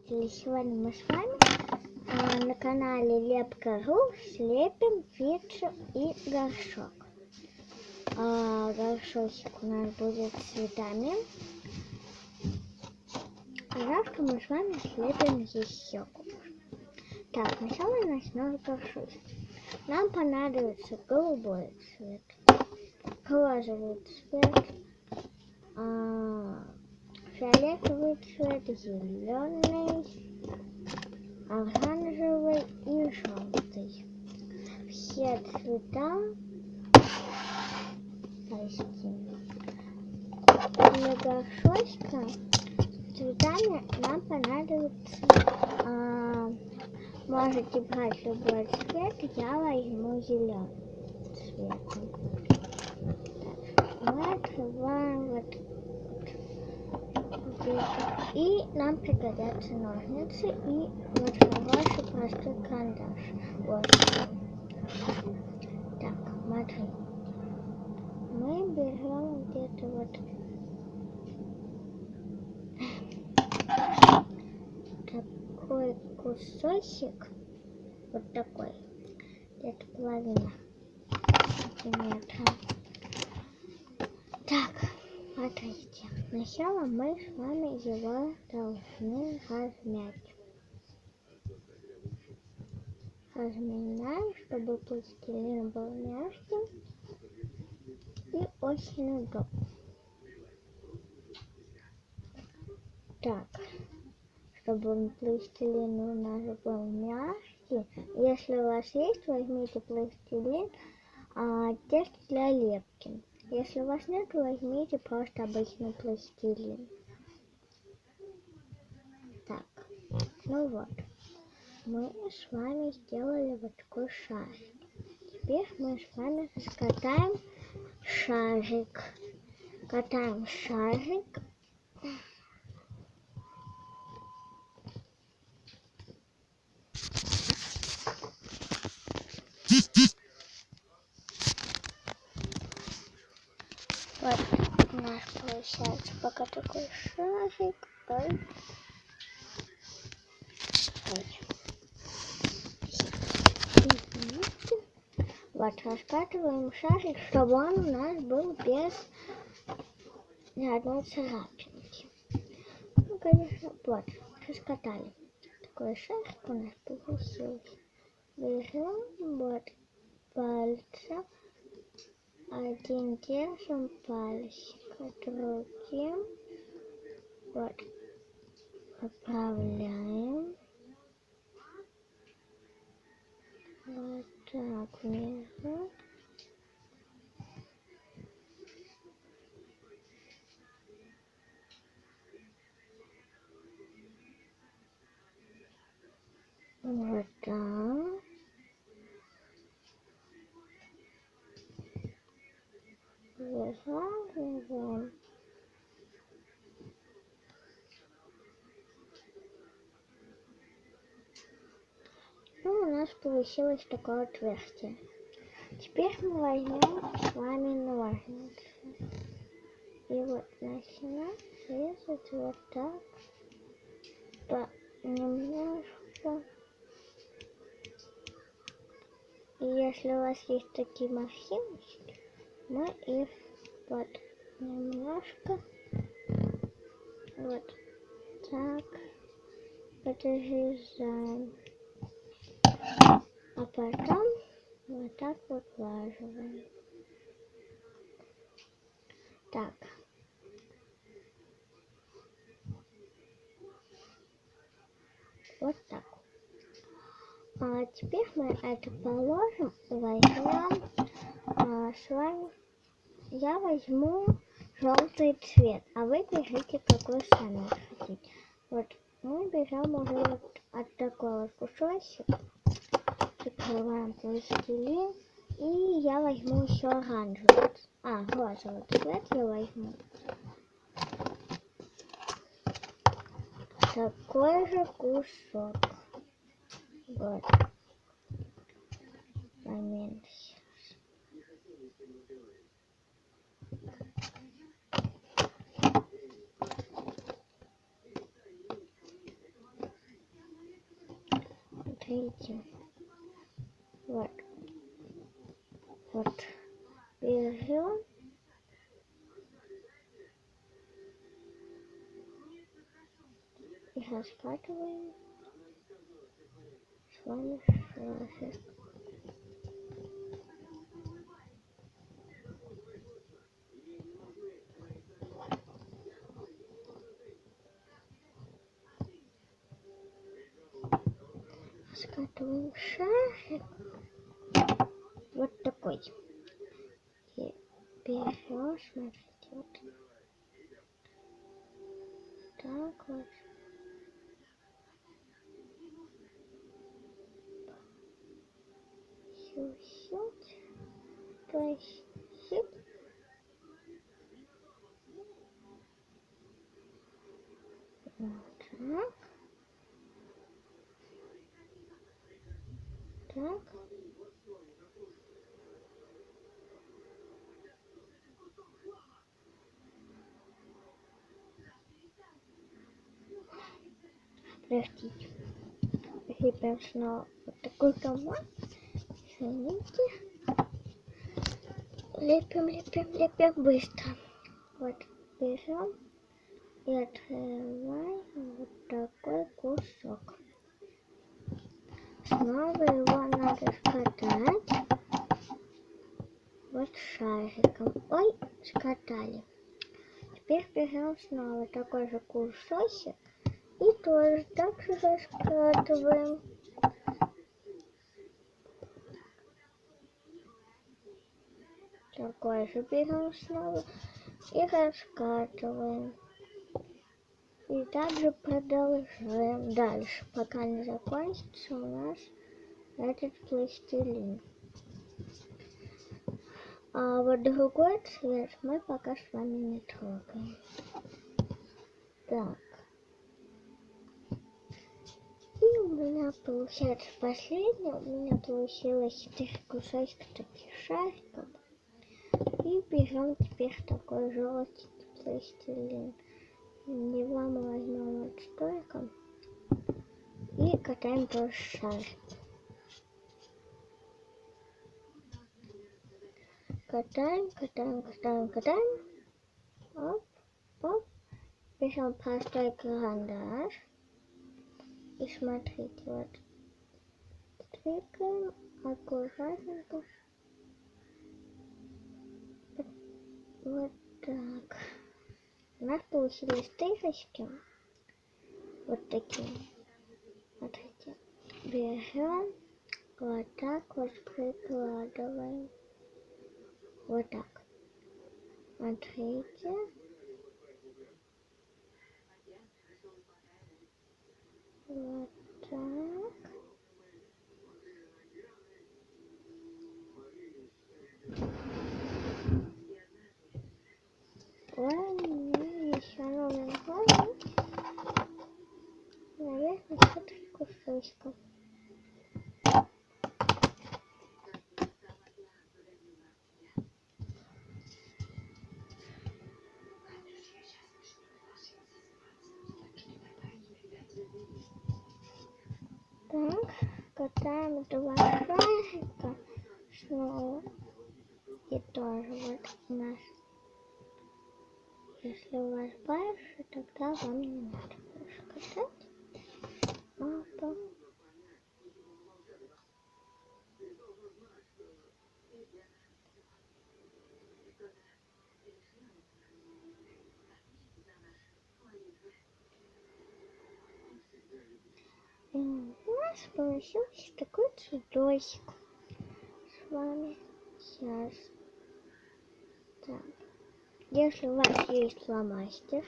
зрители! Сегодня мы с вами на канале Лепка.ру слепим пиццу и горшок. Горшочек у нас будет с цветами. Завтра мы с вами слепим еще кусок. Так, сначала начнем горшочек. Нам понадобится голубой цвет, розовый цвет, фиолетовый цвет, зеленый, оранжевый и желтый. Все цвета для горшочка цветами нам понадобится. Можете брать любой цвет, я возьму зеленый цвет. Так, мы открываем вот. И нам пригодятся ножницы и вот хороший простой карандаш. Вот. Так, смотри. Мы берем где-то вот такой кусочек, вот такой, где-то половина сантиметра. Так, смотрите, сначала мы с вами его должны размять. Разминаем, чтобы пластилин был мягким и очень удобным. Так, чтобы пластилин у нас был мягкий, если у вас есть, возьмите пластилин, тест для лепки. Если у вас нет, возьмите просто обычный пластилин. Так, ну вот, мы с вами сделали вот такой шарик. Теперь мы с вами скатаем шарик. Катаем шарик. Вот у нас получается пока такой шарик. Вот, раскатываем шарик, чтобы он у нас был без ни одной царапинки. Ну, конечно, вот, раскатали. Такой шарик у нас получился. Берем вот пальцем. Один держим пальчик, другим вот поправляем. Вот так внизу. Вот так. Вязаем. Ну, у нас получилось такое отверстие. Теперь мы возьмем с вами ножницы. И вот начинаем резать вот так. Немножко. И если у вас есть такие морщиночки, мы их вот немножко вот так подрезаем, а потом вот так выглаживаем. Так. Вот так. А теперь мы это положим и возьмем с вами. Я возьму желтый цвет, а вы берите какой сами хотите. Вот мы берем уже вот от такой вот кусочек, закрываем пластилин, и я возьму еще оранжевый, розовый цвет я возьму. Такой же кусок. Вот. Поменьше. смотрите. Вот. Вот. Берем. И раскатываем с вами шарик. Скатываем шарик. Вот такой. И берем, смотрите, вот. Так вот. Чуть-чуть. То есть чуть. Вот так. Так. Подождите. Лепим снова вот такой комод. Извините. Лепим быстро. Вот берем и отрываем вот такой кусок. Снова его надо скатать вот шариком. Ой, скатали. Теперь берем снова такой же кусочек и тоже так же раскатываем. Такой же берем снова и раскатываем. И также продолжаем дальше, пока не закончится у нас этот пластилин. А вот другой цвет мы пока с вами не трогаем. Так. И у меня получается последний, у меня получилось 4 кусочка таких шариков. И берем теперь такой желтый пластилин. Его мы возьмем вот столько и катаем тоже шарик. Катаем. Оп, оп. Берем простой карандаш. И смотрите, вот. Двигаем аккуратненько. Вот так. У нас получились стрижечки. Вот такие. Смотрите. Берем. Вот так вот прикладываем. Вот так. Смотрите. Вот так. Ладно, еще новый глаз. Наверное, 4 кусочка. Так, катаем 2 шарика снова. И тоже вот у нас. Если у вас больше, тогда вам не надо больше катать. Опа. И у нас получился такой цветочек с вами. Сейчас. Так. Если у вас есть фломастер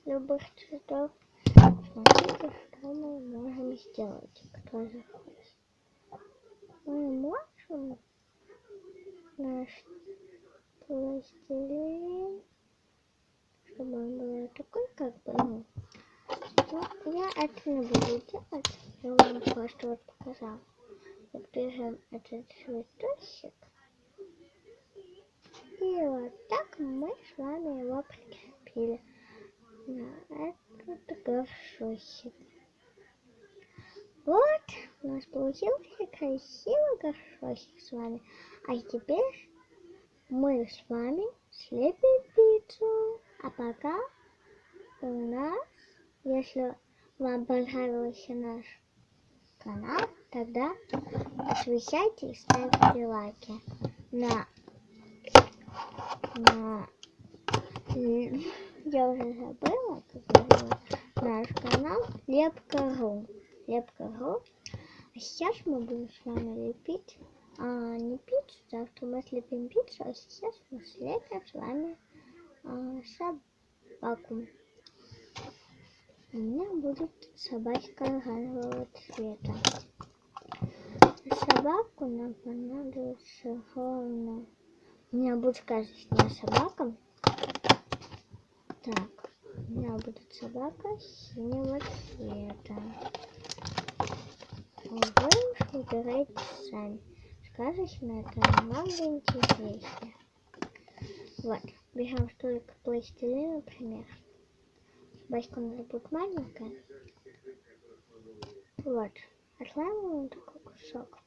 любых цветов, смотрите, что мы можем сделать. Кто захочет. Мы можем наш пластилин, чтобы он был такой, как бы, ну, я это не буду делать, я вам просто вот показала. Вот берем этот цветочек, и вот так мы с вами его прикрепили на этот горшочек. Вот у нас получился красивый горшочек с вами. А теперь мы с вами слепим пиццу. А пока у нас, если вам понравился наш канал, тогда подписывайтесь и ставьте лайки на я уже забыла, как зовут наш канал Лепка.ру. Лепка.ру. А сейчас мы будем с вами лепить, не пиццу, завтра мы слепим пиццу, а сейчас мы слепим с вами собаку. У меня будет собачка оранжевого цвета. Собаку нам понадобится ровно. У меня будет каждая собака. Так, у меня будет собака синего цвета. А вы выбираете сами. Скажите на это, вам интереснее. Вот, берем столько пластилина, например. Собачка у нас будет маленькая. Вот, отламываем такой кусок.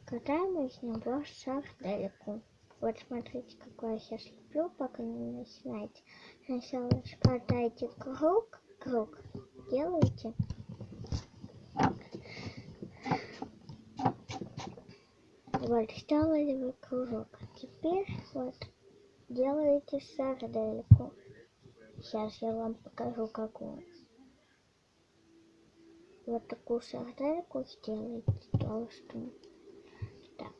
Катаем из него сардельку. Вот смотрите, какой я сейчас люблю, пока не начинаете. Сначала скатайте круг, делаете. Вот, сделали вы кружок. Теперь вот делаете сардельку. Сейчас я вам покажу, какую. Вот такую сардельку сделайте толстую. Так.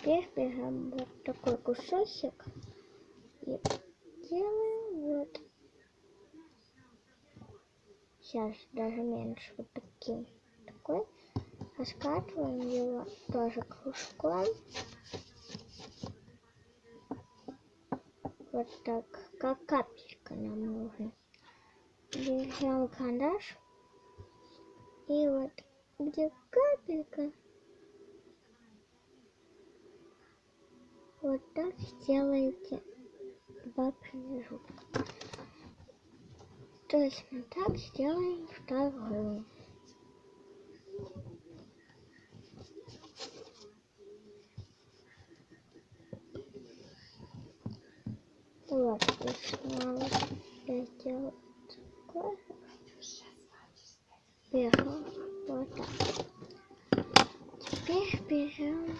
Теперь берем вот такой кусочек и делаем вот. Сейчас даже меньше, вот такой. Раскатываем его тоже кружком. Вот так, как капелька нам нужно. Берем карандаш. И вот где капелька, вот так сделаете 2 промежутка. Точно так сделаем вторую. Вот, и снова я сделаю такое. Берем вот так. Теперь берем